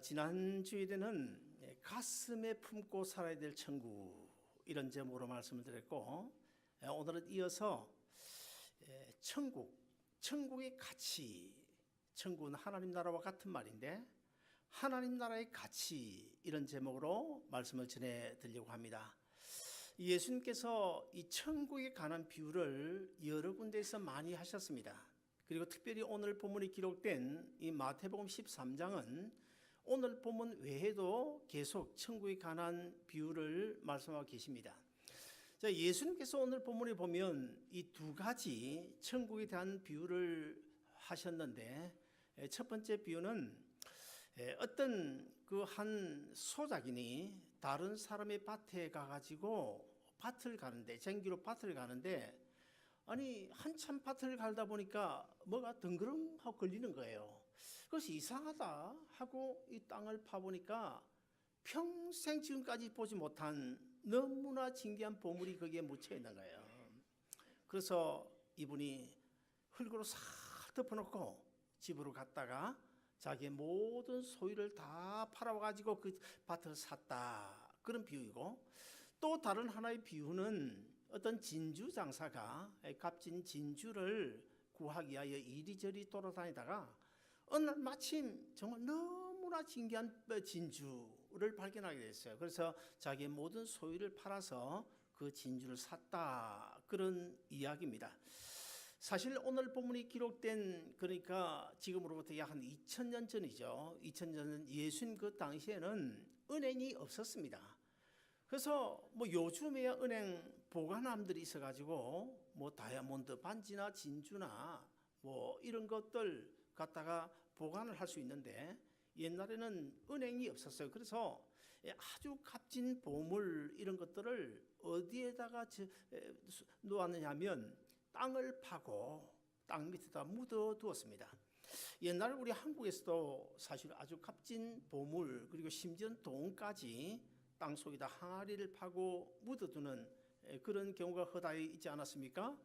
지난 주일에는 가슴에 품고 살아야 될 천국 이런 제목으로 말씀을 드렸고, 오늘은 이어서 천국의 가치, 천국은 하나님 나라와 같은 말인데 하나님 나라의 가치 이런 제목으로 말씀을 전해드리려고 합니다. 예수님께서 이 천국에 관한 비유를 여러 군데에서 많이 하셨습니다. 그리고 특별히 오늘 본문이 기록된 이 마태복음 13장은 오늘 본문 외에도 계속 천국에 관한 비유를 말씀하고 계십니다. 자, 예수님께서 오늘 본문에 보면 이 두 가지 천국에 대한 비유를 하셨는데, 첫 번째 비유는 어떤 그 한 소작인이 다른 사람의 밭에 가가지고 밭을 가는데, 쟁기로 밭을 가는데, 아니 한참 밭을 갈다 보니까 뭐가 덩그렁하고 걸리는 거예요. 그래서 이상하다 하고 이 땅을 파보니까 평생 지금까지 보지 못한 너무나 신기한 보물이 거기에 묻혀 있는 거예요. 그래서 이분이 흙으로 싹 덮어놓고 집으로 갔다가 자기의 모든 소유를 다 팔아가지고 그 밭을 샀다, 그런 비유이고, 또 다른 하나의 비유는 어떤 진주 장사가 값진 진주를 구하기 위하여 이리저리 돌아다니다가 어느 날 마침 정말 너무나 신기한 진주를 발견하게 됐어요. 그래서 자기의 모든 소유를 팔아서 그 진주를 샀다, 그런 이야기입니다. 사실 오늘 본문이 기록된, 그러니까 지금으로부터 약 한 2000년 전이죠. 2000년 전 예수님 그 당시에는 은행이 없었습니다. 그래서 뭐 요즘에야 은행 보관함들이 있어가지고 뭐 다이아몬드 반지나 진주나 뭐 이런 것들 갖다가 보관을 할 수 있는데, 옛날에는 은행이 없었어요. 그래서 아주 값진 보물 이런 것들을 어디에다가 놓았느냐 하면 땅을 파고 땅 밑에다 묻어 두었습니다. 옛날 우리 한국에서도 사실 아주 값진 보물, 그리고 심지어 돈까지 땅 속에다 항아리를 파고 묻어두는 그런 경우가 허다히 있지 않았습니까?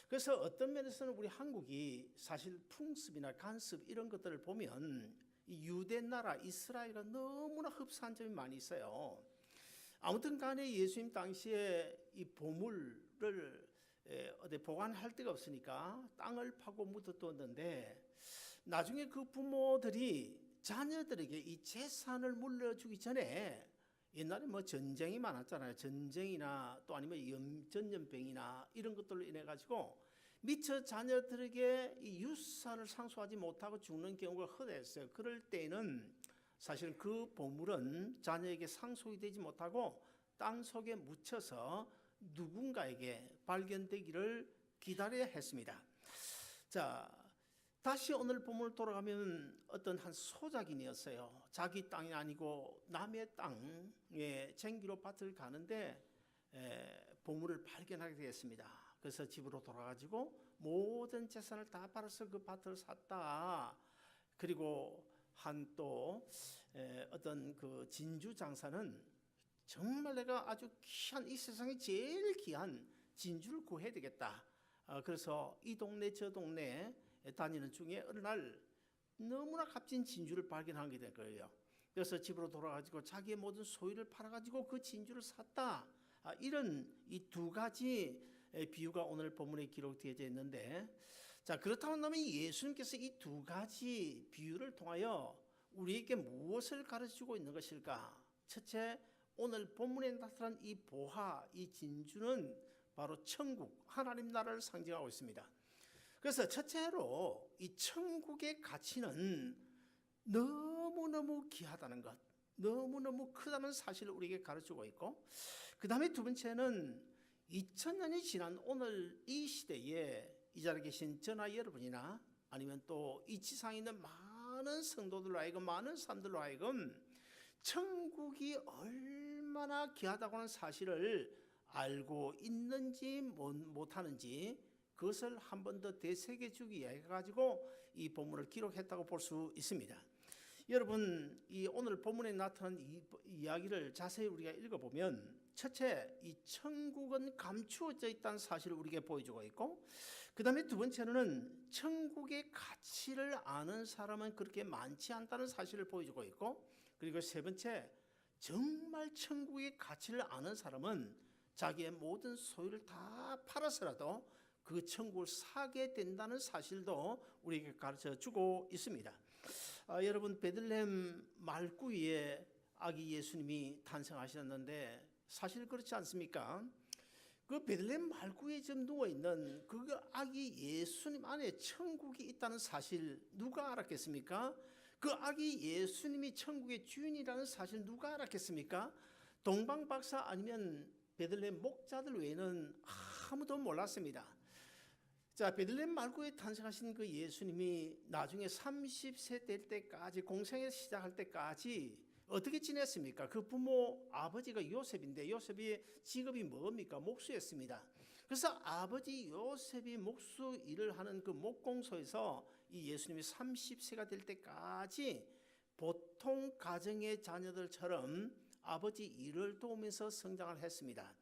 그래서 어떤 면에서는 우리 한국이 사실 풍습이나 간습 이런 것들을 보면 이 유대 나라 이스라엘과 너무나 흡사한 점이 많이 있어요. 아무튼 간에 예수님 당시에 이 보물을 어디 보관할 데가 없으니까 땅을 파고 묻어두었는데, 나중에 그 부모들이 자녀들에게 이 재산을 물려주기 전에, 옛날에 뭐 전쟁이 많았잖아요. 전쟁이나 또 아니면 전염병이나 이런 것들로 인해 가지고 미처 자녀들에게 이 유산을 상속하지 못하고 죽는 경우가 허다했어요. 그럴 때에는 사실 그 보물은 자녀에게 상속이 되지 못하고 땅 속에 묻혀서 누군가에게 발견되기를 기다려야 했습니다. 자, 다시 오늘 본문을 돌아가면 어떤 한 소작인이었어요. 자기 땅이 아니고 남의 땅에 쟁기로 밭을 가는데 보물을 발견하게 되었습니다. 그래서 집으로 돌아가지고 모든 재산을 다 팔아서 그 밭을 샀다. 그리고 한 또 어떤 그 진주 장사는 정말 내가 아주 귀한, 이 세상에 제일 귀한 진주를 구해야 되겠다. 그래서 이 동네 저 동네 다니는 중에 어느 날 너무나 값진 진주를 발견하게 된 거예요. 그래서 집으로 돌아가지고 자기의 모든 소유를 팔아가지고 그 진주를 샀다. 이런 이 두 가지 비유가 오늘 본문에 기록되어 있는데, 자, 그렇다면 예수님께서 이 두 가지 비유를 통하여 우리에게 무엇을 가르치고 있는 것일까? 첫째, 오늘 본문에 나타난 이 보화, 이 진주는 바로 천국, 하나님 나라를 상징하고 있습니다. 그래서 첫째로 이 천국의 가치는 너무너무 귀하다는 것, 너무너무 크다는 사실을 우리에게 가르치고 있고, 그 다음에 두 번째는 2000년이 지난 오늘 이 시대에 이 자리에 계신 저나 여러분이나 아니면 또 이 지상에 있는 많은 성도들로 하여금, 많은 사람들로 하여금 천국이 얼마나 귀하다고 하는 사실을 알고 있는지 못하는지, 그것을 한 번 더 되새겨 주기 위해 가지고 이 본문을 기록했다고 볼 수 있습니다. 여러분, 이 오늘 본문에 나타난 이 이야기를 자세히 우리가 읽어보면 첫째, 이 천국은 감추어져 있다는 사실을 우리에게 보여주고 있고, 그 다음에 두 번째로는 천국의 가치를 아는 사람은 그렇게 많지 않다는 사실을 보여주고 있고, 그리고 세 번째, 정말 천국의 가치를 아는 사람은 자기의 모든 소유를 다 팔아서라도 그 천국을 사게 된다는 사실도 우리에게 가르쳐 주고 있습니다. 여러분, 베들레헴 말구이에 아기 예수님이 탄생하셨는데 사실 그렇지 않습니까? 그 베들레헴 말구이에 지금 누워있는 그 아기 예수님 안에 천국이 있다는 사실 누가 알았겠습니까? 그 아기 예수님이 천국의 주인이라는 사실 누가 알았겠습니까? 동방박사 아니면 베들레헴 목자들 외에는 아무도 몰랐습니다. 자, 베들레헴 말구에 탄생하신 그 예수님이 나중에 30세 될 때까지, 공생에 시작할 때까지 어떻게 지냈습니까? 그 부모 아버지가 요셉인데 요셉이 직업이 뭡니까? 목수였습니다. 그래서 아버지 요셉이 목수 일을 하는 그 목공소에서 이 예수님이 30세가 될 때까지 보통 가정의 자녀들처럼 아버지 일을 도우면서 성장을 했습니다.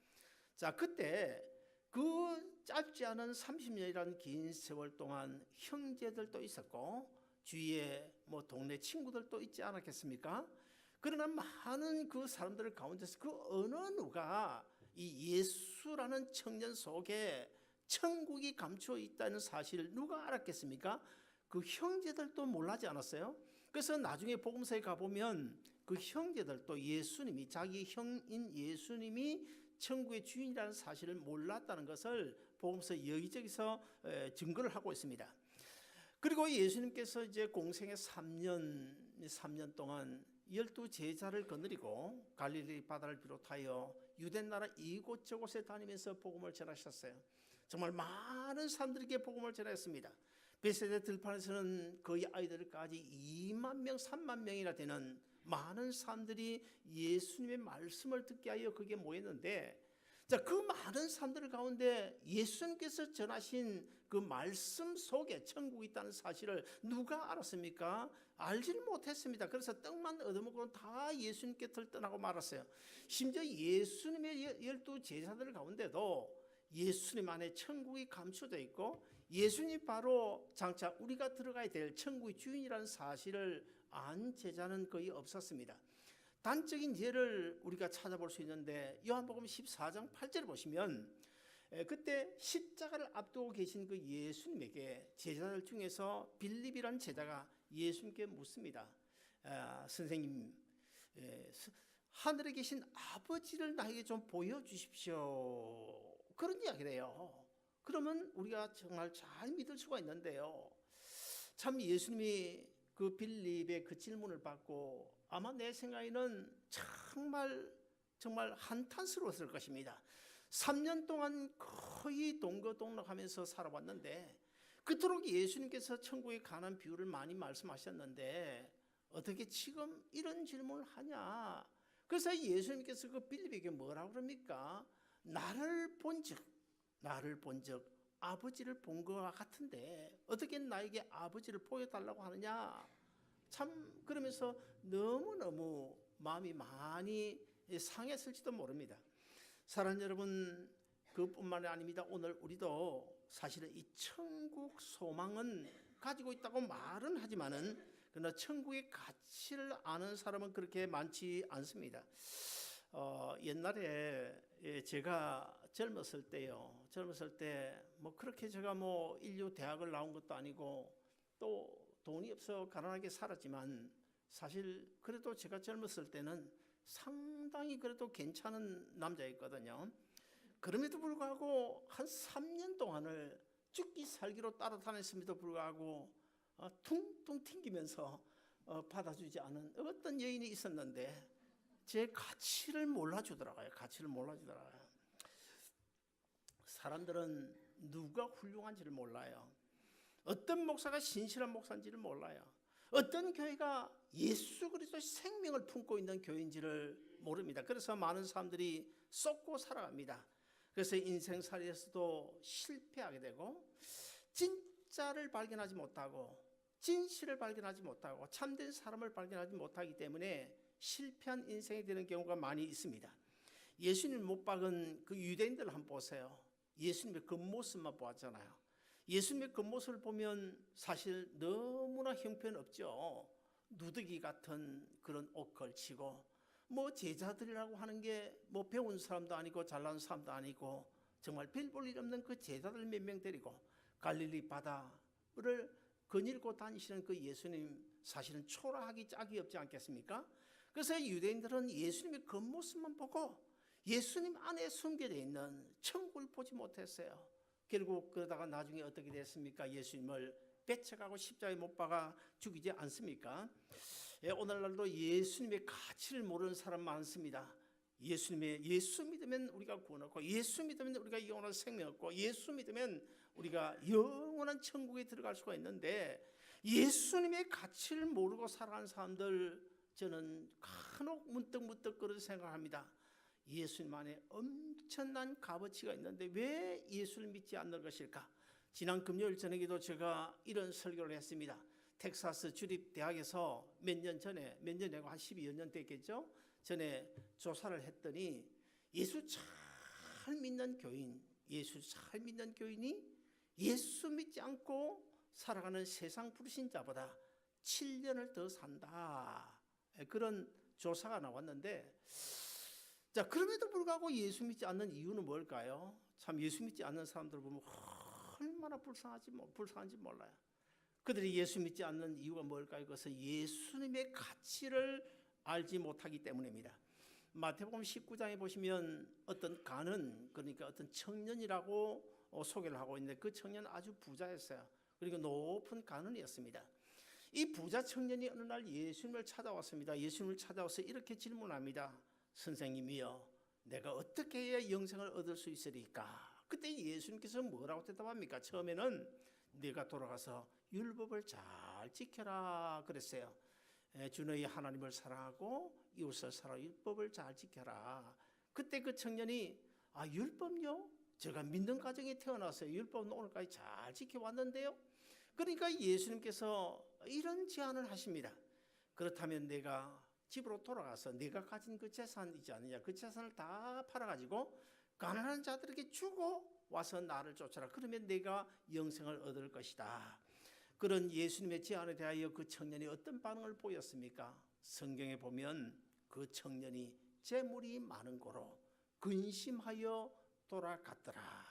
자, 그때 그 짧지 않은 30년이라는 긴 세월 동안 형제들도 있었고 주위에 뭐 동네 친구들도 있지 않았겠습니까? 그러나 많은 그 사람들 가운데서 그 어느 누가 이 예수라는 청년 속에 천국이 감추어 있다는 사실을 누가 알았겠습니까? 그 형제들도 몰라지 않았어요? 그래서 나중에 복음서에 가보면 그 형제들도 예수님이, 자기 형인 예수님이 천국의 주인이라는 사실을 몰랐다는 것을 복음서 여기저기서 증거를 하고 있습니다. 그리고 예수님께서 이제 공생의 3년 동안 12제자를 거느리고 갈릴리 바다를 비롯하여 유대 나라 이곳저곳에 다니면서 복음을 전하셨어요. 정말 많은 사람들에게 복음을 전했습니다. 베세다 들판에서는 거의 아이들까지 2만 명, 3만 명이나 되는 많은 사람들이 예수님의 말씀을 듣게 하여 거기에 모였는데, 자, 그 많은 사람들 가운데 예수님께서 전하신 그 말씀 속에 천국이 있다는 사실을 누가 알았습니까? 알지를 못했습니다. 그래서 떡만 얻어먹고 다 예수님 곁을 떠나고 말았어요. 심지어 예수님의 12제자들 가운데도 예수님 안에 천국이 감춰져 있고 예수님 바로 장차 우리가 들어가야 될 천국의 주인이라는 사실을 안 제자는 거의 없었습니다. 단적인 예를 우리가 찾아볼 수 있는데 요한복음 14장 8절을 보시면 그때 십자가를 앞두고 계신 그 예수님에게 제자들 중에서 빌립이라는 제자가 예수님께 묻습니다. 선생님, 하늘에 계신 아버지를 나에게 좀 보여주십시오. 그런 이야기를 해요. 그러면 우리가 정말 잘 믿을 수가 있는데요. 참 예수님이 그 빌립의 그 질문을 받고 아마 내 생각에는 정말 한탄스러웠을 것입니다. 3년 동안 거의 동거동락하면서 살아왔는데 그토록 예수님께서 천국에 관한 비유를 많이 말씀하셨는데 어떻게 지금 이런 질문을 하냐. 그래서 예수님께서 그 빌립에게 뭐라고 그럽니까? 나를 본즉 아버지를 본 것과 같은데 어떻게 나에게 아버지를 보여달라고 하느냐. 참 그러면서 너무너무 마음이 많이 상했을지도 모릅니다. 사랑하는 여러분, 그뿐만이 아닙니다. 오늘 우리도 사실은 이 천국 소망은 가지고 있다고 말은 하지만은 그러나 천국의 가치를 아는 사람은 그렇게 많지 않습니다. 옛날에 제가 젊었을 때 뭐 그렇게 제가 뭐 인류 대학을 나온 것도 아니고 또 돈이 없어 가난하게 살았지만 사실 그래도 제가 젊었을 때는 상당히 그래도 괜찮은 남자였거든요. 그럼에도 불구하고 한 3년 동안을 죽기 살기로 따라다녔음에도 불구하고 퉁퉁 튕기면서 받아주지 않은 어떤 여인이 있었는데 제 가치를 몰라주더라고요. 사람들은 누가 훌륭한지를 몰라요. 어떤 목사가 신실한 목사인지를 몰라요. 어떤 교회가 예수 그리스도의 생명을 품고 있는 교회인지를 모릅니다. 그래서 많은 사람들이 썩고 살아갑니다. 그래서 인생살이에서도 실패하게 되고 진짜를 발견하지 못하고 진실을 발견하지 못하고 참된 사람을 발견하지 못하기 때문에 실패한 인생이 되는 경우가 많이 있습니다. 예수님 못 박은 그 유대인들 한번 보세요. 예수님의 겉모습만 보았잖아요. 예수님의 겉모습을 보면 사실 너무나 형편없죠. 누더기 같은 그런 옷 걸치고 뭐 제자들이라고 하는 게 뭐 배운 사람도 아니고 잘난 사람도 아니고 정말 별 볼 일 없는 그 제자들 몇 명 데리고 갈릴리 바다를 거닐고 다니시는 그 예수님, 사실은 초라하기 짝이 없지 않겠습니까? 그래서 유대인들은 예수님의 겉모습만 보고 예수님 안에 숨겨져 있는 천국을 보지 못했어요. 결국 그러다가 나중에 어떻게 됐습니까? 예수님을 배척하고 십자가에 못 박아 죽이지 않습니까? 오늘날도 예수님의 가치를 모르는 사람 많습니다. 예수 믿으면 우리가 구원 얻고, 예수 믿으면 우리가 영원한 생명 얻고, 예수 믿으면 우리가 영원한 천국에 들어갈 수가 있는데, 예수님의 가치를 모르고 살아가는 사람들, 저는 간혹 문득 그런 생각합니다. 예수님 안에 엄청난 값어치가 있는데 왜 예수를 믿지 않는 것일까? 지난 금요일 저녁에도 제가 이런 설교를 했습니다. 텍사스 주립대학에서 몇 년 전에, 한 12여 년 됐겠죠? 전에 조사를 했더니 예수 잘 믿는 교인이 예수 믿지 않고 살아가는 세상 불신자보다 7년을 더 산다. 그런 조사가 나왔는데, 자, 그럼에도 불구하고 예수 믿지 않는 이유는 뭘까요? 참 예수 믿지 않는 사람들 보면 얼마나 불쌍한지 몰라요. 그들이 예수 믿지 않는 이유가 뭘까요? 그것은 예수님의 가치를 알지 못하기 때문입니다. 마태복음 19장에 보시면 어떤 간은, 그러니까 어떤 청년이라고 소개를 하고 있는데 그 청년은 아주 부자였어요. 그리고 높은 간원이었습니다. 이 부자 청년이 어느 날 예수님을 찾아왔습니다. 예수님을 찾아와서 이렇게 질문합니다. 선생님이여, 내가 어떻게 해야 영생을 얻을 수 있으리까? 그때 예수님께서 뭐라고 대답합니까? 처음에는 네가 돌아가서 율법을 잘 지켜라 그랬어요. 주 너희 하나님을 사랑하고 이웃을 사랑하고 율법을 잘 지켜라. 그때 그 청년이 율법요? 제가 믿는 가정에 태어났어요. 율법은 오늘까지 잘 지켜왔는데요. 그러니까 예수님께서 이런 제안을 하십니다. 그렇다면 내가 집으로 돌아가서 네가 가진 그 재산 있지 않느냐, 그 재산을 다 팔아가지고 가난한 자들에게 주고 와서 나를 쫓아라. 그러면 내가 영생을 얻을 것이다. 그런 예수님의 제안에 대하여 그 청년이 어떤 반응을 보였습니까? 성경에 보면 그 청년이 재물이 많은 고로 근심하여 돌아갔더라.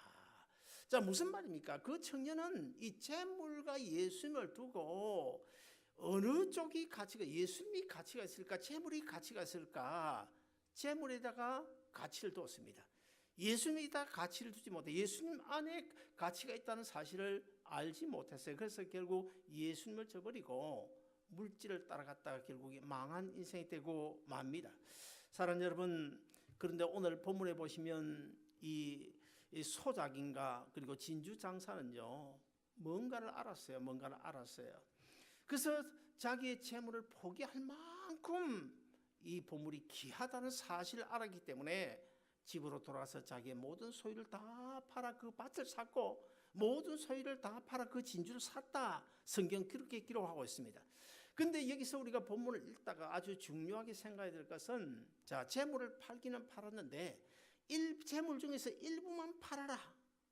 자, 무슨 말입니까? 그 청년은 이 재물과 예수님을 두고 어느 쪽이 가치가, 예수님이 가치가 있을까, 재물이 가치가 있을까? 재물에다가 가치를 두었습니다. 예수님에다 가치를 두지 못해 예수님 안에 가치가 있다는 사실을 알지 못했어요. 그래서 결국 예수님을 저버리고 물질을 따라갔다가 결국에 망한 인생이 되고 맙니다. 사랑하는 여러분, 그런데 오늘 본문에 보시면 이 소작인가 그리고 진주 장사는요, 뭔가를 알았어요. 그래서 자기의 재물을 포기할 만큼 이 보물이 귀하다는 사실을 알았기 때문에 집으로 돌아와서 자기의 모든 소유를 다 팔아 그 밭을 샀고 모든 소유를 다 팔아 그 진주를 샀다. 성경 그렇게 기록하고 있습니다. 근데 여기서 우리가 본문을 읽다가 아주 중요하게 생각해야 될 것은, 자, 재물을 팔기는 팔았는데 재물 중에서 일부만 팔아라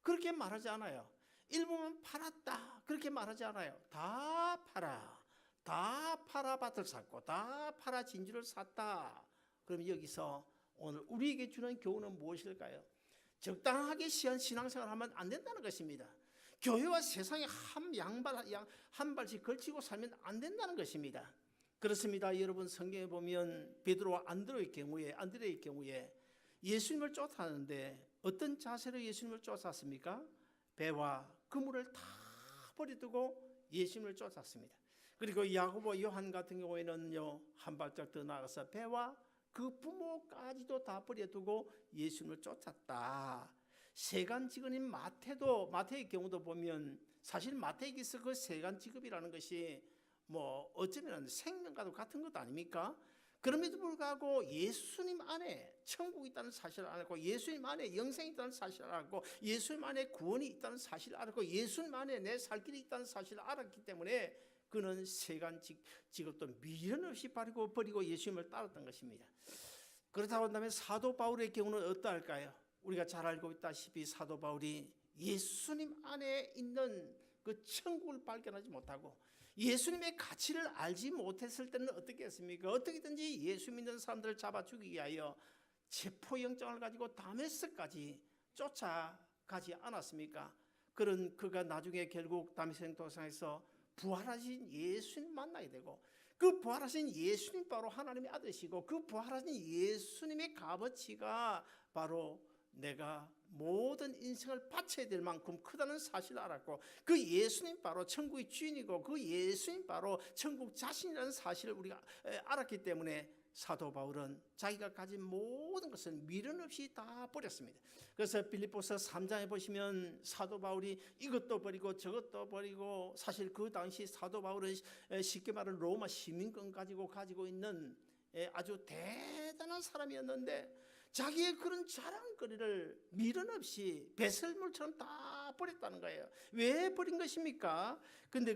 그렇게 말하지 않아요. 일부만 팔았다 그렇게 말하지 않아요. 다 팔아 밭을 샀고 다 팔아 진주를 샀다. 그럼 여기서 오늘 우리에게 주는 교훈은 무엇일까요? 적당하게 신앙생활을 하면 안 된다는 것입니다. 교회와 세상에 한 발씩 걸치고 살면 안 된다는 것입니다. 그렇습니다. 여러분, 성경에 보면 베드로와 안드레의 경우에 예수님을 쫓았는데 어떤 자세로 예수님을 쫓았습니까? 배와 그물을 다 버려두고 예수님을 쫓았습니다. 그리고 야고보, 요한 같은 경우에는요, 한 발짝 더 나가서 배와 그 부모까지도 다 버려두고 예수님을 쫓았다. 세간 직업인 마태의 경우도 보면 사실 마태에게서 그 세간 직업이라는 것이 뭐 어쩌면 생명과도 같은 것 아닙니까? 그럼에도 불구하고 예수님 안에 천국이 있다는 사실을 알고, 예수님 안에 영생이 있다는 사실을 알고, 예수님 안에 구원이 있다는 사실을 알고, 예수님 안에 내 살 길이 있다는 사실을 알았기 때문에 그는 세간 직업도 미련 없이 버리고 예수님을 따랐던 것입니다. 그렇다고 한다면 사도 바울의 경우는 어떠할까요? 우리가 잘 알고 있다시피 사도 바울이 예수님 안에 있는 그 천국을 발견하지 못하고 예수님의 가치를 알지 못했을 때는 어떻게 했습니까? 어떻게든지 예수 믿는 사람들을 잡아 죽이기 위하여 체포영장을 가지고 다메섹까지 쫓아가지 않았습니까? 그런 그가 나중에 결국 다메섹 도상에서 부활하신 예수님 만나게 되고, 그 부활하신 예수님 바로 하나님의 아들이시고, 그 부활하신 예수님의 값어치가 바로 내가 모든 인생을 바쳐야 될 만큼 크다는 사실을 알았고, 그 예수님 바로 천국의 주인이고 그 예수님 바로 천국 자신이라는 사실을 우리가 알았기 때문에 사도 바울은 자기가 가진 모든 것을 미련 없이 다 버렸습니다. 그래서 빌립보서 3장에 보시면 사도 바울이 이것도 버리고 저것도 버리고, 사실 그 당시 사도 바울은 쉽게 말하면 로마 시민권 가지고 있는 아주 대단한 사람이었는데, 자기의 그런 자랑거리를 미련 없이 배설물처럼 다 버렸다는 거예요. 왜 버린 것입니까? 근데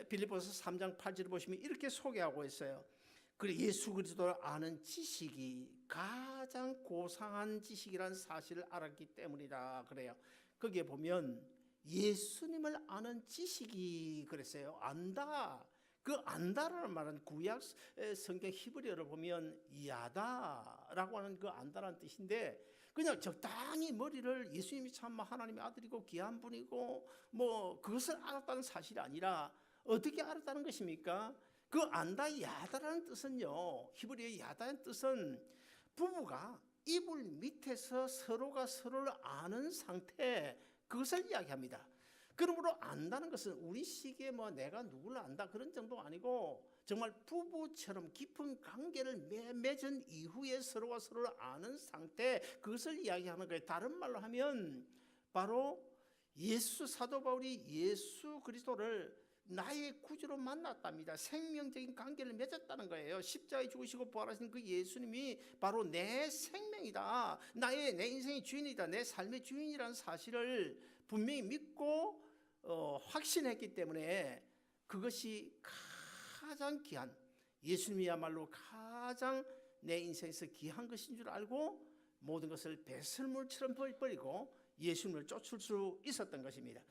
빌립보서 3장 8절을 보시면 이렇게 소개하고 있어요. 그래, 예수 그리스도를 아는 지식이 가장 고상한 지식이라는 사실을 알았기 때문이다 그래요. 거기에 보면 예수님을 아는 지식이 그랬어요. 안다. 그 안다라는 말은 구약 성경 히브리어를 보면 야다라고 하는 그 안다라는 뜻인데, 그냥 적당히 머리를 예수님이 참 하나님의 아들이고 귀한 분이고 뭐 그것을 알았다는 사실이 아니라 어떻게 알았다는 것입니까? 그 안다 야다라는 뜻은요, 히브리어 야다의 뜻은 부부가 이불 밑에서 서로가 서로를 아는 상태, 그것을 이야기합니다. 그러므로 안다는 것은 우리 시기에 뭐 내가 누구를 안다 그런 정도가 아니고, 정말 부부처럼 깊은 관계를 맺은 이후에 서로가 서로를 아는 상태, 그것을 이야기하는 거예요. 다른 말로 하면 바로 사도 바울이 예수 그리스도를 나의 구주로 만났답니다. 생명적인 관계를 맺었다는 거예요. 십자가에 죽으시고 부활하신 그 예수님이 바로 내 생명이다, 내 인생의 주인이다, 내 삶의 주인이라는 사실을 분명히 믿고 확신했기 때문에, 그것이 가장 귀한, 예수님이야말로 가장 내 인생에서 귀한 것인 줄 알고 모든 것을 배설물처럼 버리고 예수님을 쫓을 수 있었던 것입니다.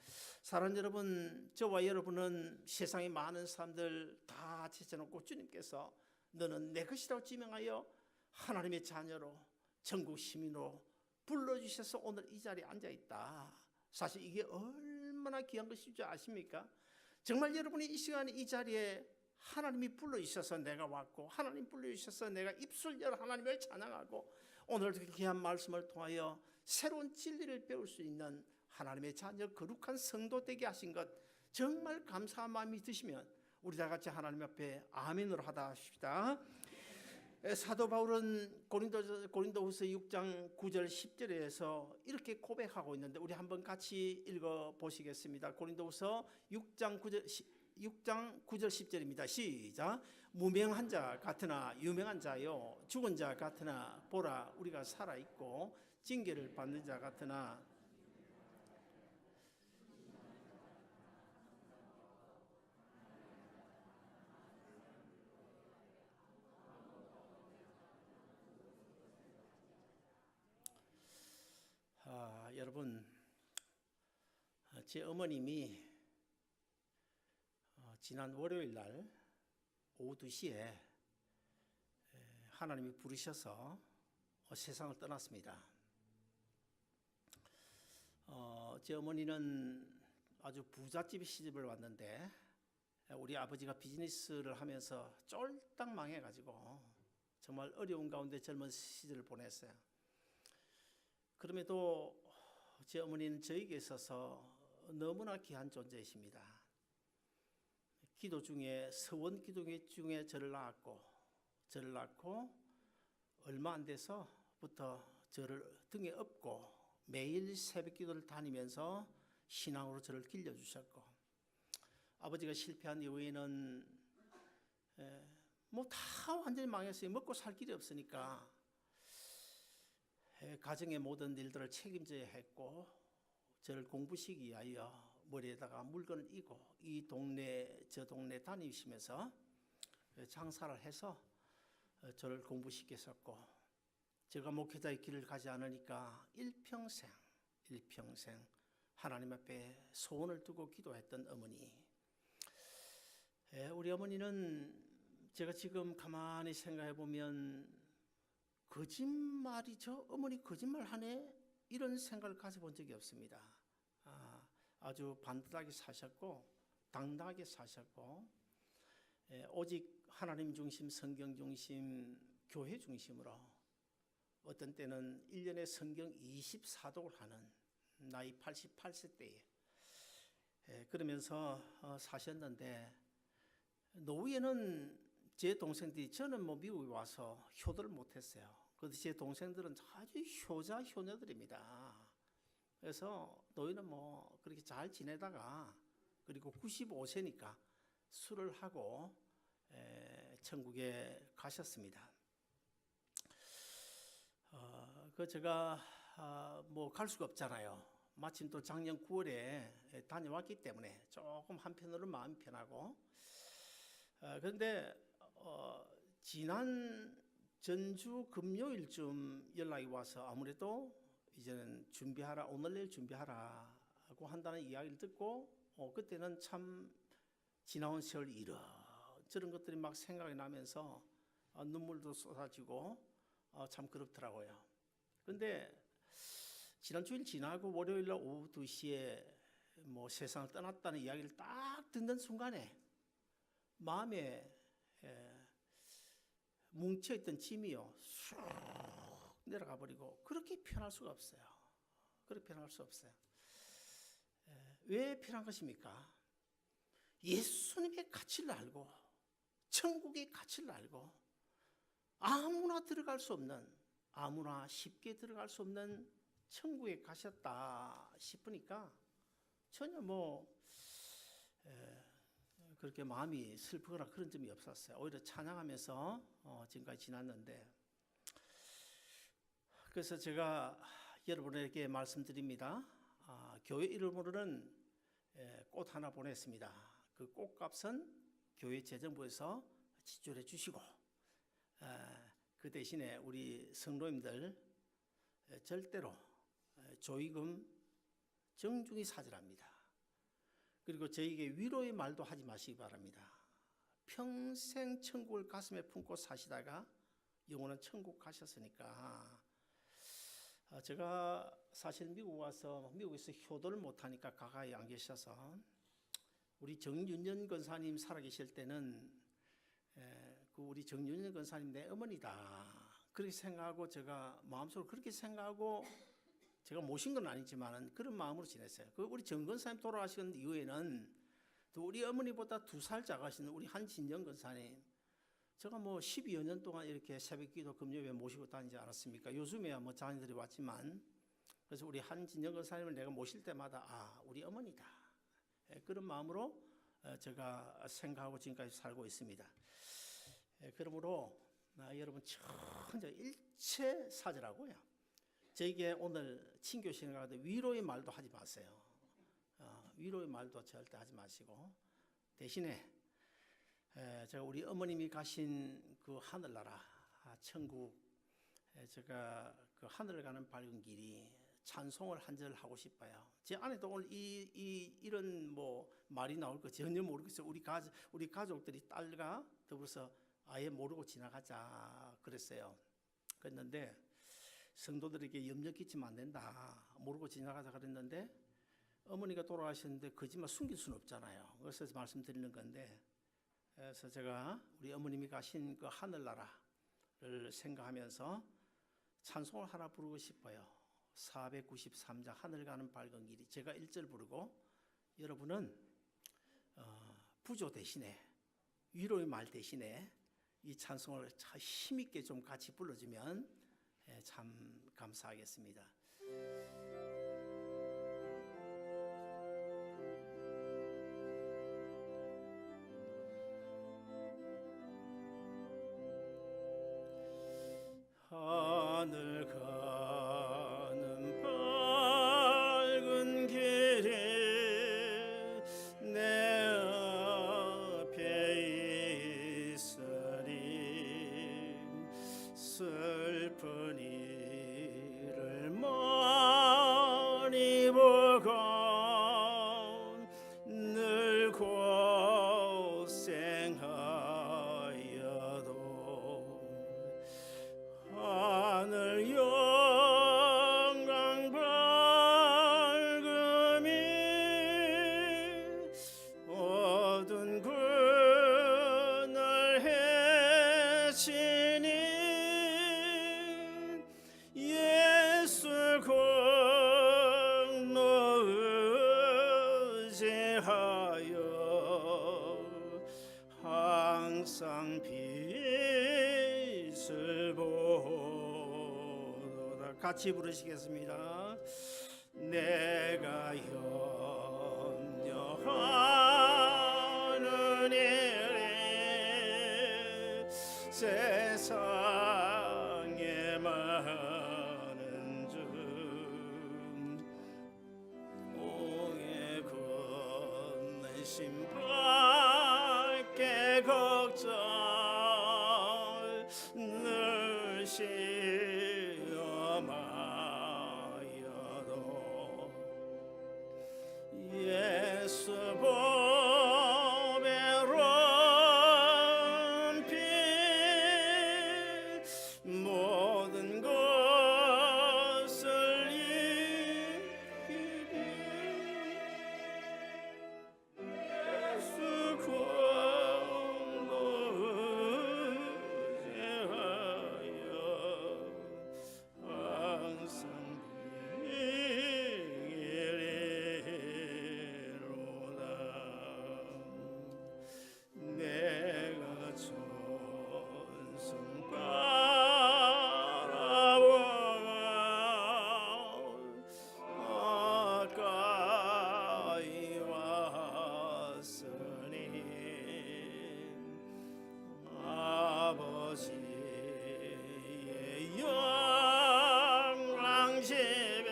사랑하는 여러분, 저와 여러분은 세상의 많은 사람들 다 제쳐놓고 주님께서 너는 내 것이라고 지명하여 하나님의 자녀로 천국 시민으로 불러주셔서 오늘 이 자리에 앉아있다. 사실 이게 얼마나 귀한 것인 줄 아십니까? 정말 여러분이 이 시간에 이 자리에 하나님이 불러주셔서 내가 왔고, 하나님 불러주셔서 내가 입술 열어 하나님을 찬양하고, 오늘 그 귀한 말씀을 통하여 새로운 진리를 배울 수 있는 하나님의 자녀 거룩한 성도 되게 하신 것, 정말 감사한 마음이 드시면 우리 다 같이 하나님 앞에 아멘으로 하다 하십시다. 사도 바울은 고린도후서 6장 9절 10절에서 이렇게 고백하고 있는데, 우리 한번 같이 읽어보시겠습니다. 고린도후서 6장 9절 10절입니다. 시작. 무명한 자 같으나 유명한 자요, 죽은 자 같으나 보라 우리가 살아있고, 징계를 받는 자 같으나 여러분, 제 어머님이 지난 월요일 날 오후 2시에 하나님이 부르셔서 세상을 떠났습니다. 제 어머니는 아주 부잣집 시집을 왔는데, 우리 아버지가 비즈니스를 하면서 쫄딱 망해가지고 정말 어려운 가운데 젊은 시절을 보냈어요. 그럼에도 제 어머니는 저에게 있어서 너무나 귀한 존재이십니다. 기도 중에, 서원 기도 중에 저를 낳고 얼마 안 돼서부터 저를 등에 업고 매일 새벽 기도를 다니면서 신앙으로 저를 길러주셨고, 아버지가 실패한 이후에는 뭐 다 완전히 망했어요. 먹고 살 길이 없으니까 가정의 모든 일들을 책임져야 했고, 저를 공부시키기 위하여 머리에다가 물건을 이고 이 동네 저 동네 다니시면서 장사를 해서 저를 공부시켰었고, 제가 목회자의 길을 가지 않으니까 일평생 하나님 앞에 소원을 두고 기도했던 어머니. 우리 어머니는 제가 지금 가만히 생각해 보면 거짓말이, 저 어머니 거짓말하네, 이런 생각을 가져본 적이 없습니다. 아주 반듯하게 사셨고 당당하게 사셨고, 오직 하나님 중심, 성경 중심, 교회 중심으로 어떤 때는 1년에 성경 24독을 하는 나이 88세 때에 그러면서 사셨는데, 노후에는 제 동생들이, 저는 뭐 미국에 와서 효도를 못했어요. 그런데 제 동생들은 아주 효자 효녀들입니다. 그래서 노예는 뭐 그렇게 잘 지내다가, 그리고 95세니까 술을 하고 천국에 가셨습니다. 제가 뭐 갈 수가 없잖아요. 마침 또 작년 9월에 다녀왔기 때문에 조금 한편으로 마음이 편하고, 그런데 지난 전주 금요일쯤 연락이 와서 아무래도 이제는 준비하라, 오늘 내일 준비하라고 한다는 이야기를 듣고, 그때는 참 지나온 세월 이런저런 것들이 막 생각이 나면서 눈물도 쏟아지고 참 그렇더라고요. 그런데 지난 주일 지나고 월요일 날 오후 2시에 뭐 세상을 떠났다는 이야기를 딱 듣는 순간에 마음에 뭉쳐있던 짐이요 쑥 내려가 버리고, 그렇게 편할 수가 없어요. 그렇게 편할 수 없어요. 왜 편한 것입니까? 예수님의 가치를 알고 천국의 가치를 알고 아무나 들어갈 수 없는, 아무나 쉽게 들어갈 수 없는 천국에 가셨다 싶으니까 전혀 그렇게 마음이 슬프거나 그런 점이 없었어요. 오히려 찬양하면서 지금까지 지났는데, 그래서 제가 여러분에게 말씀드립니다. 교회 이름으로는 꽃 하나 보냈습니다. 그 꽃값은 교회 재정부에서 지출해 주시고, 그 대신에 우리 성도님들 절대로 조의금 정중히 사절합니다. 그리고 저에게 위로의 말도 하지 마시기 바랍니다. 평생 천국을 가슴에 품고 사시다가 영원한 천국 가셨으니까, 제가 사실 미국 와서 미국에서 효도를 못하니까 가까이 안 계셔서, 우리 정윤년 권사님 살아계실 때는 그 우리 정윤년 권사님 내 어머니다 그렇게 생각하고, 제가 마음속으로 그렇게 생각하고, 제가 모신 건 아니지만 그런 마음으로 지냈어요. 그 우리 정 권사님 돌아가신 이후에는 또 우리 어머니보다 2살 작으신 우리 한진영 권사님, 제가 뭐 12여 년 동안 이렇게 새벽기도 금요일에 모시고 다니지 않았습니까? 요즘에야 뭐 자녀들이 왔지만, 그래서 우리 한진영 권사님을 내가 모실 때마다 우리 어머니다, 그런 마음으로 제가 생각하고 지금까지 살고 있습니다. 그러므로 여러분 천재 일체 사절하고요, 저에게 오늘 친교 시간에 가도 위로의 말도 하지 마세요. 위로의 말도 절대 하지 마시고, 대신에 제가 우리 어머님이 가신 그 하늘나라 천국, 제가 그 하늘을 가는 밝은 길이 찬송을 한 절 하고 싶어요. 제 안에도 오늘 이런 뭐 말이 나올 거 전혀 모르겠어요. 우리 가족들이 딸과 더불어서 아예 모르고 지나가자 그랬어요. 그랬는데 성도들에게 염려 끼치면 안 된다, 모르고 지나가자 그랬는데, 어머니가 돌아가셨는데 거짓말 숨길 수는 없잖아요. 그래서 말씀드리는 건데, 그래서 제가 우리 어머님이 가신 그 하늘나라를 생각하면서 찬송을 하나 부르고 싶어요. 493장 하늘 가는 밝은 길이. 제가 1절 부르고 여러분은 부조 대신에, 위로의 말 대신에 이 찬송을 힘있게 좀 같이 불러주면 참 감사하겠습니다. 하늘 가는 밝은 길에 슬픈 이를 많이 보고 늘 고생하여도 하늘 영광 밝음이 어두운 그날 해치니 예수 공로 의지하여 항상 빛을 보도다. 같이 부르시겠습니다. 내가 염려하는 일에 세상에 많은 중 옥에 걷는 신밖에 걱정 늘 시험하여도 예수 보배로운 피 모든 것을 이기리 예수 공로 의지하여 항상 비기리로다. 내가 천성 바라보아 가까이 왔으니 아버지의 영광 집에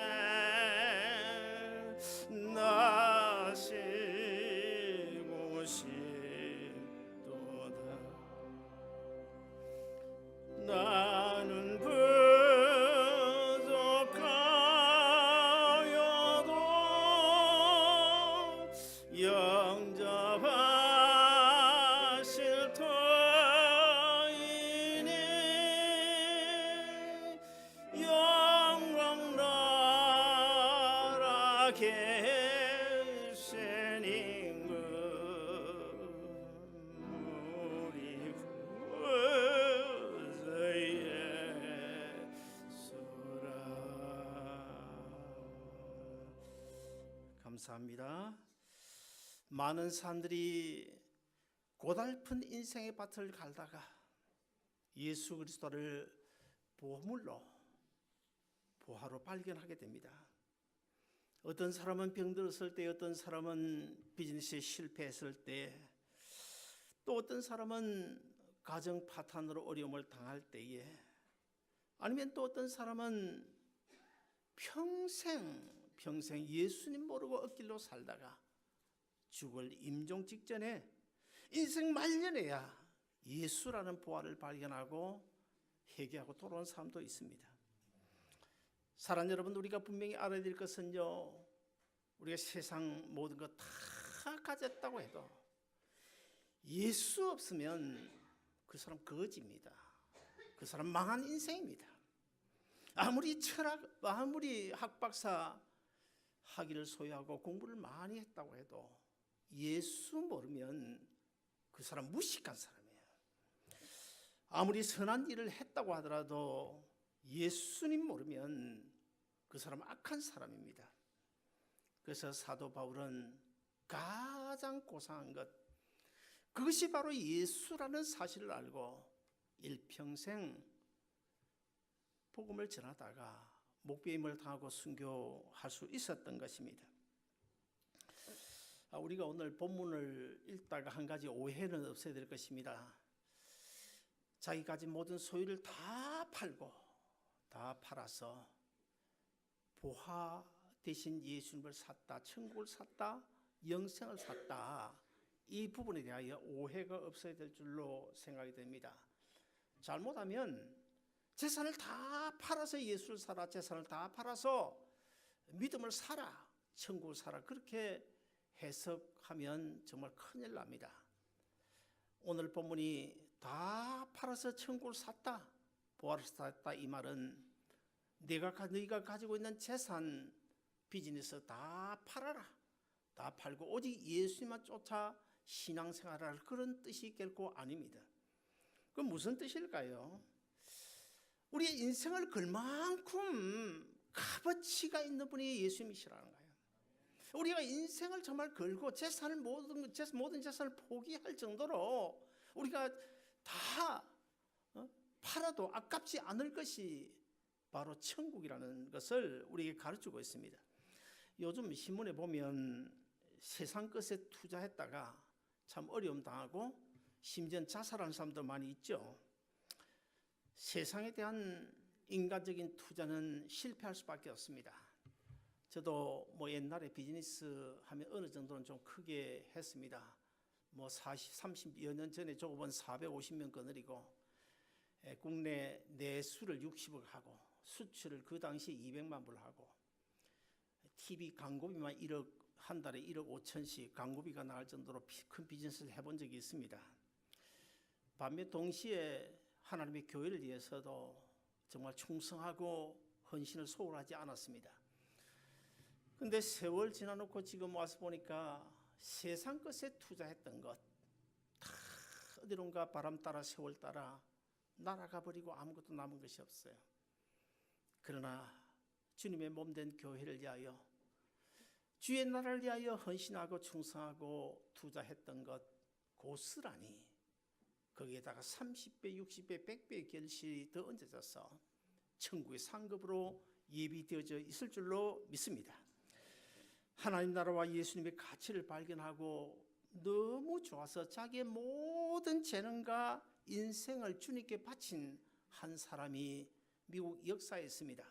나시고 싶도다. 나는 부족하여도 영접하실 터이니 영광 나라 계신 임금 우리 구주의 수라. 감사합니다. 많은 사람들이 고달픈 인생의 밭을 갈다가 예수 그리스도를 보물로 보화로 발견하게 됩니다. 어떤 사람은 병들었을 때, 어떤 사람은 비즈니스에 실패했을 때, 또 어떤 사람은 가정 파탄으로 어려움을 당할 때에, 아니면 또 어떤 사람은 평생 예수님 모르고 엇길로 살다가 죽을 임종 직전에 인생 말년에야 예수라는 보화를 발견하고 회개하고 돌아온 사람도 있습니다. 사랑하는 여러분, 우리가 분명히 알아야 될 것은요, 우리가 세상 모든 것 다 가졌다고 해도 예수 없으면 그 사람 거지입니다. 그 사람 망한 인생입니다. 아무리 학박사 학위를 소유하고 공부를 많이 했다고 해도 예수 모르면 그 사람 무식한 사람이에요. 아무리 선한 일을 했다고 하더라도 예수님 모르면 그 사람 악한 사람입니다. 그래서 사도 바울은 가장 고상한 것, 그것이 바로 예수라는 사실을 알고 일평생 복음을 전하다가 목배임을 당하고 순교할 수 있었던 것입니다. 우리가 오늘 본문을 읽다가 한 가지 오해는 없어야 될 것입니다. 자기 가진 모든 소유를 다 팔아서 보화 대신 예수님을 샀다, 천국을 샀다, 영생을 샀다, 이 부분에 대하여 오해가 없어야 될 줄로 생각이 됩니다. 잘못하면 재산을 다 팔아서 예수를 살아, 재산을 다 팔아서 믿음을 살아, 천국을 살아, 그렇게 해석하면 정말 큰일 납니다. 오늘 본문이 다 팔아서 천국을 샀다, 보화를 샀다, 이 말은 너희가 가지고 있는 재산, 비즈니스 다 팔아라, 다 팔고 오직 예수님만 쫓아 신앙생활을, 그런 뜻이 결코 아닙니다. 그건 무슨 뜻일까요? 우리의 인생을 걸 만큼 값어치가 있는 분이 예수님이시라는 거예요. 우리가 인생을 정말 걸고 재산을 모든 재산을 포기할 정도로 우리가 다 팔아도 아깝지 않을 것이 바로 천국이라는 것을 우리에게 가르치고 있습니다. 요즘 신문에 보면 세상 것에 투자했다가 참 어려움 당하고 심지어 자살하는 사람도 많이 있죠. 세상에 대한 인간적인 투자는 실패할 수밖에 없습니다. 저도 옛날에 비즈니스 하면 어느 정도는 좀 크게 했습니다. 30여 년 전에 조급은 450명 거느리고 국내 내수를 60억 하고 수출을 그 당시 200만 불 하고 TV 광고비만 한 달에 1억 5천씩 광고비가 나갈 정도로 큰 비즈니스를 해본 적이 있습니다. 반면 동시에 하나님의 교회를 위해서도 정말 충성하고 헌신을 소홀하지 않았습니다. 근데 세월 지나놓고 지금 와서 보니까 세상 것에 투자했던 것 다 어디론가 바람 따라 세월 따라 날아가 버리고 아무것도 남은 것이 없어요. 그러나 주님의 몸된 교회를 위하여, 주의 나라를 위하여 헌신하고 충성하고 투자했던 것 고스란히 거기에다가 30배, 60배, 100배의 결실이 더 얹어져서 천국의 상급으로 예비되어져 있을 줄로 믿습니다. 하나님 나라와 예수님의 가치를 발견하고 너무 좋아서 자기의 모든 재능과 인생을 주님께 바친 한 사람이 미국 역사에 있습니다.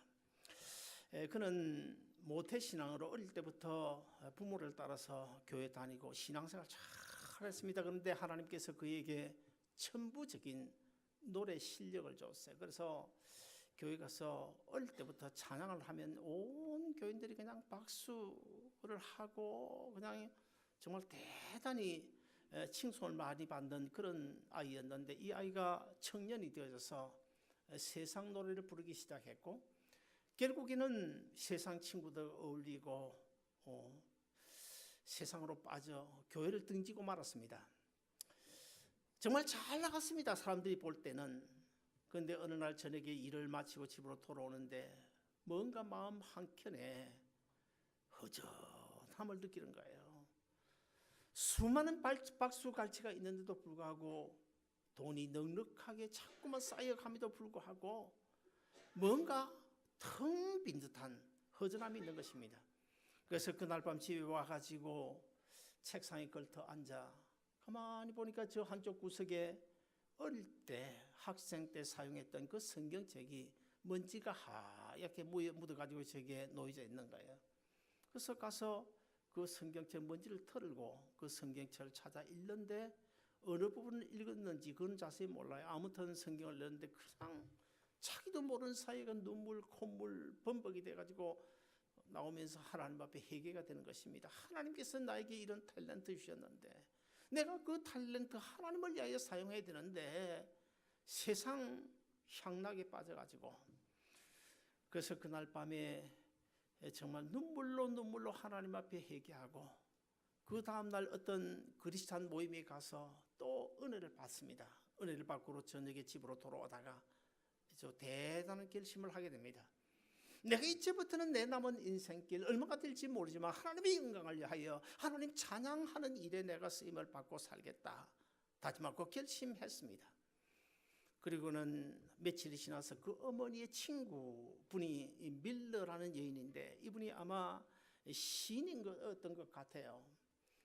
그는 모태신앙으로 어릴 때부터 부모를 따라서 교회 다니고 신앙생활 잘 했습니다. 그런데 하나님께서 그에게 천부적인 노래 실력을 줬어요. 그래서 교회 가서 어릴 때부터 찬양을 하면 온 교인들이 그냥 박수를 하고 그냥 정말 대단히 칭송을 많이 받는 그런 아이였는데, 이 아이가 청년이 되어져서 세상 노래를 부르기 시작했고 결국에는 세상 친구들 어울리고 세상으로 빠져 교회를 등지고 말았습니다. 정말 잘 나갔습니다, 사람들이 볼 때는. 그런데 어느 날 저녁에 일을 마치고 집으로 돌아오는데 뭔가 마음 한켠에 허전함을 느끼는 거예요. 수많은 박수갈채가 있는데도 불구하고 돈이 넉넉하게 자꾸만 쌓여감에도 불구하고 뭔가 텅 빈 듯한 허전함이 있는 것입니다. 그래서 그날 밤 집에 와가지고 책상에 걸터 앉아 가만히 보니까 저 한쪽 구석에 어릴 때 학생 때 사용했던 그 성경책이 먼지가 하얗게 묻어가지고 저게 놓여져 있는 거예요. 그래서 가서 그 성경책 먼지를 털고 그 성경책을 찾아 읽는데 어느 부분을 읽었는지 그건 자세히 몰라요. 아무튼 성경을 읽는데 그냥 자기도 모르는 사이에 눈물, 콧물, 범벅이 돼가지고 나오면서 하나님 앞에 회개가 되는 것입니다. 하나님께서 나에게 이런 탤런트 주셨는데 내가 그 탤런트 하나님을 위하여 사용해야 되는데 세상 향락에 빠져가지고, 그래서 그날 밤에 정말 눈물로 하나님 앞에 회개하고 그 다음날 어떤 그리스도인 모임에 가서 또 은혜를 받습니다. 은혜를 받고 저녁에 집으로 돌아오다가 저 대단한 결심을 하게 됩니다. 내가 이제부터는 내 남은 인생길 얼마가 될지 모르지만 하나님의 영광을 위하여 하나님 찬양하는 일에 내가 쓰임을 받고 살겠다 다짐하고 결심했습니다. 그리고는 며칠이 지나서 그 어머니의 친구분이 밀러라는 여인인데 이분이 아마 시인인 어떤 것 같아요.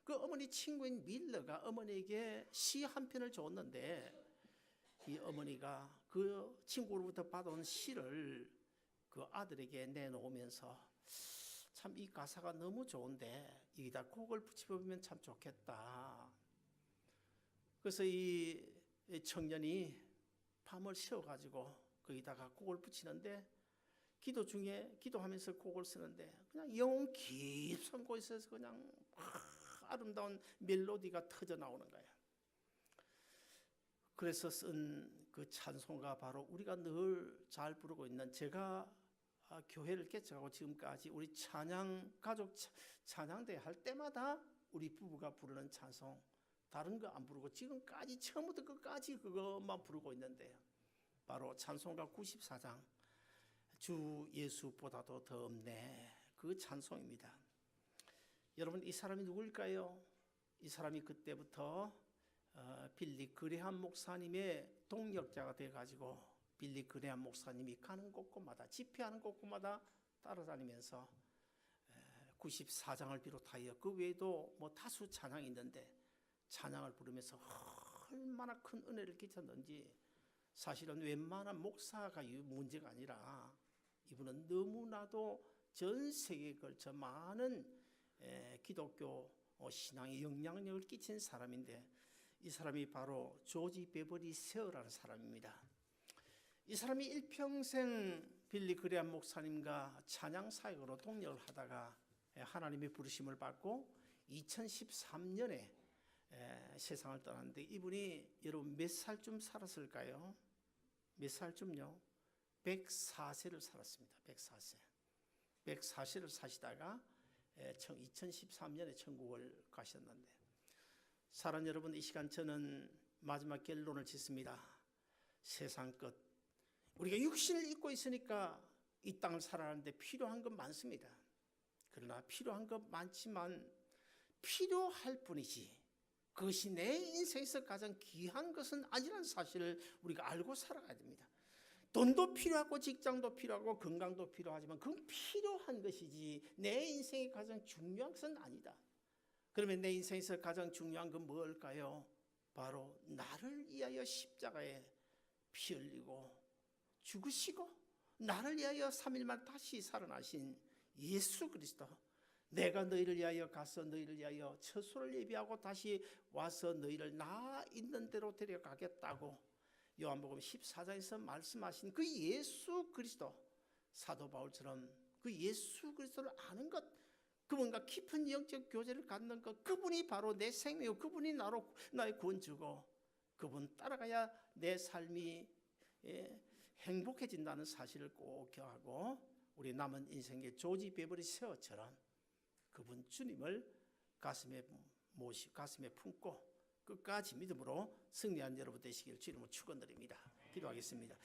그 어머니 친구인 밀러가 어머니에게 시 한 편을 줬는데 이 어머니가 그 친구로부터 받아온 시를 그 아들에게 내놓으면서 참 이 가사가 너무 좋은데 여기다 곡을 붙여보면 참 좋겠다. 그래서 이 청년이 밤을 새워가지고 거기다가 곡을 붙이는데 기도 중에 기도하면서 곡을 쓰는데 그냥 영혼 깊은 곳에서 그냥 아름다운 멜로디가 터져 나오는 거예요. 그래서 쓴 그 찬송가 바로 우리가 늘 잘 부르고 있는, 제가 교회를 개척하고 지금까지 우리 찬양 가족 찬양대 할 때마다 우리 부부가 부르는 찬송, 다른 거 안 부르고 지금까지 처음부터 끝까지 그것만 부르고 있는데요. 바로 찬송가 94장 주 예수보다도 더 없네, 그 찬송입니다. 여러분, 이 사람이 누구일까요? 이 사람이 그때부터 빌리 그레함 목사님의 동역자가 돼가지고 빌리 그레함 목사님이 가는 곳곳마다, 집회하는 곳곳마다 따라다니면서 94장을 비롯하여 그 외에도 뭐 다수 찬양이 있는데 찬양을 부르면서 얼마나 큰 은혜를 끼쳤는지, 사실은 웬만한 목사가 이 문제가 아니라 이분은 너무나도 전 세계에 걸쳐 많은 기독교 신앙에 영향력을 끼친 사람인데, 이 사람이 바로 조지 베버리 셰어라는 사람입니다. 이 사람이 일평생 빌리 그레함 목사님과 찬양 사역으로 동역을 하다가 하나님의 부르심을 받고 2013년에 세상을 떠났는데, 이분이 여러분 몇 살쯤 살았을까요? 몇 살쯤요? 104세를 살았습니다. 104세. 104세를 사시다가 2013년에 천국을 가셨는데, 사랑 여러분, 이 시간 저는 마지막 결론을 짓습니다. 세상 끝, 우리가 육신을 입고 있으니까 이 땅을 살아가는데 필요한 건 많습니다. 그러나 필요한 건 많지만 필요할 뿐이지 그것이 내 인생에서 가장 귀한 것은 아니라는 사실을 우리가 알고 살아가야 됩니다. 돈도 필요하고 직장도 필요하고 건강도 필요하지만 그건 필요한 것이지 내 인생에 가장 중요한 것은 아니다. 그러면 내 인생에서 가장 중요한 건 뭘까요? 바로 나를 위하여 십자가에 피 흘리고 죽으시고 나를 위하여 3일 만에 다시 살아나신 예수 그리스도, 내가 너희를 위하여 가서 너희를 위하여 처소를 예비하고 다시 와서 너희를 나 있는 대로 데려가겠다고 요한복음 14장에서 말씀하신 그 예수 그리스도, 사도 바울처럼 그 예수 그리스도를 아는 것, 그분과 깊은 영적 교제를 갖는 것, 그분이 바로 내 생명이고 그분이 나의 구원주고 그분 따라가야 내 삶이 행복해진다는 사실을 꼭 기억하고 우리 남은 인생의 조지 베버리 셰어처럼 그분 주님을 가슴에 품고 끝까지 믿음으로 승리한 여러분 되시기를 주님으로 축원드립니다. 기도하겠습니다.